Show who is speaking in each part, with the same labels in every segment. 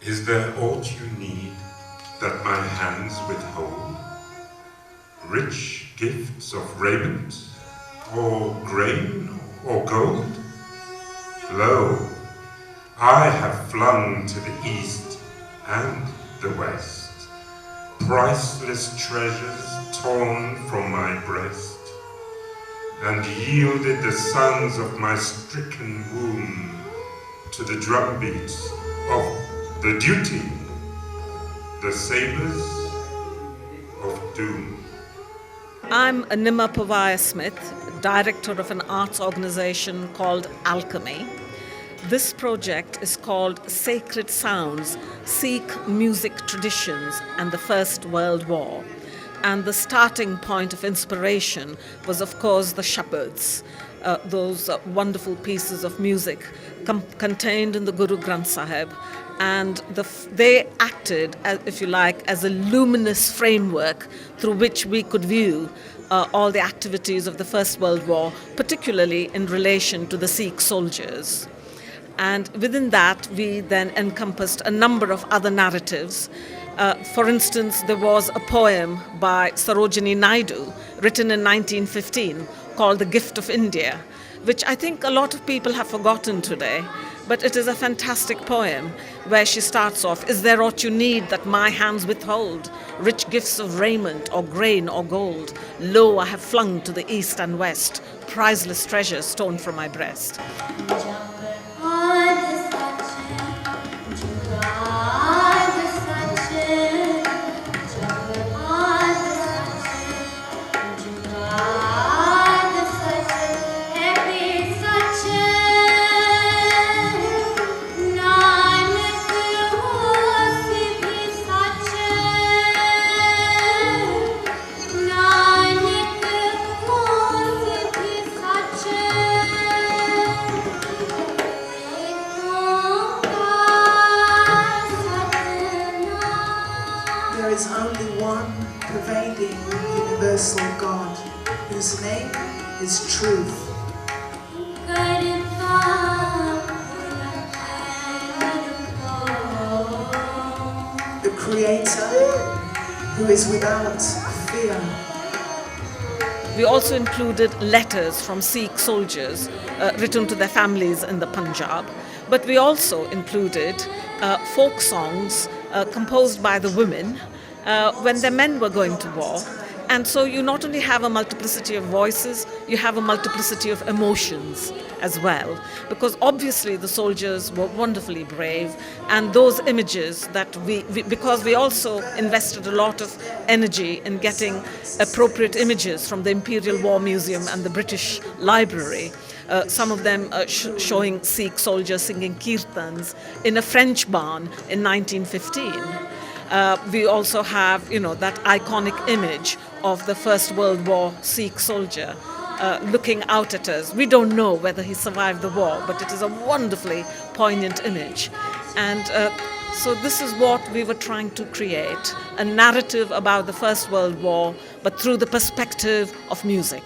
Speaker 1: Is there aught you need that my hands withhold? Rich gifts of raiment, or grain, or gold? Lo, I have flung to the east and the west priceless treasures torn from my breast, and yielded the sons of my stricken womb to the drumbeats of the duty, the sabres of doom.
Speaker 2: I'm Nima Pavaya Smith, director of an arts organization called Alchemy. This project is called Sacred Sounds, Sikh Music Traditions and the First World War. And the starting point of inspiration was, of course, the Shabads, those wonderful pieces of music contained in the Guru Granth Sahib. And they acted, if you like, as a luminous framework through which we could view all the activities of the First World War, particularly in relation to the Sikh soldiers. And within that, we then encompassed a number of other narratives. For instance, there was a poem by Sarojini Naidu, written in 1915, called The Gift of India, which I think a lot of people have forgotten today. But it is a fantastic poem where she starts off, "Is there aught you need that my hands withhold? Rich gifts of raiment or grain or gold. Lo, I have flung to the east and west, priceless treasures torn from my breast."
Speaker 3: There is only one pervading universal God, whose name is Truth. The Creator, who is without fear.
Speaker 2: We also included letters from Sikh soldiers written to their families in the Punjab. But we also included folk songs composed by the women when their men were going to war. And so you not only have a multiplicity of voices, you have a multiplicity of emotions as well. Because obviously the soldiers were wonderfully brave, and those images that because we also invested a lot of energy in getting appropriate images from the Imperial War Museum and the British Library. Some of them showing Sikh soldiers singing kirtans in a French barn in 1915. We also have, that iconic image of the First World War Sikh soldier looking out at us. We don't know whether he survived the war, but it is a wonderfully poignant image. And so this is what we were trying to create, a narrative about the First World War, but through the perspective of music.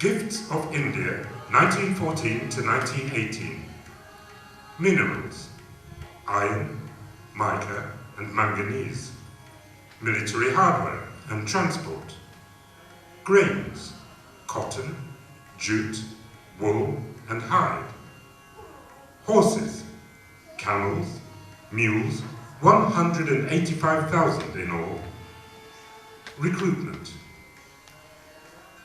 Speaker 1: Gifts of India, 1914 to 1918. Minerals: iron, mica and manganese. Military hardware and transport. Grains: cotton, jute, wool and hide. Horses: camels, mules, 185,000 in all. Recruitment: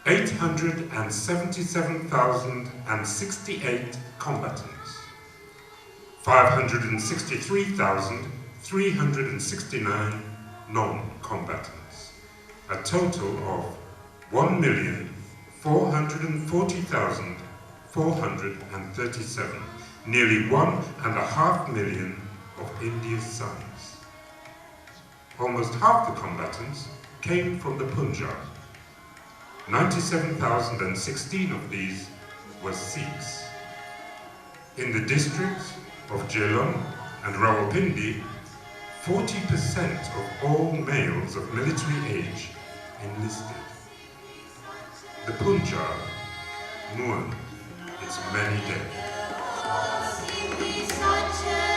Speaker 1: 877,068 combatants, 563,369 non-combatants, a total of 1,440,437, nearly 1.5 million of India's sons. Almost half the combatants came from the Punjab. 97,016 of these were Sikhs. In the districts of Jhelum and Rawalpindi, 40% of all males of military age enlisted. The Punjab mourned its many dead.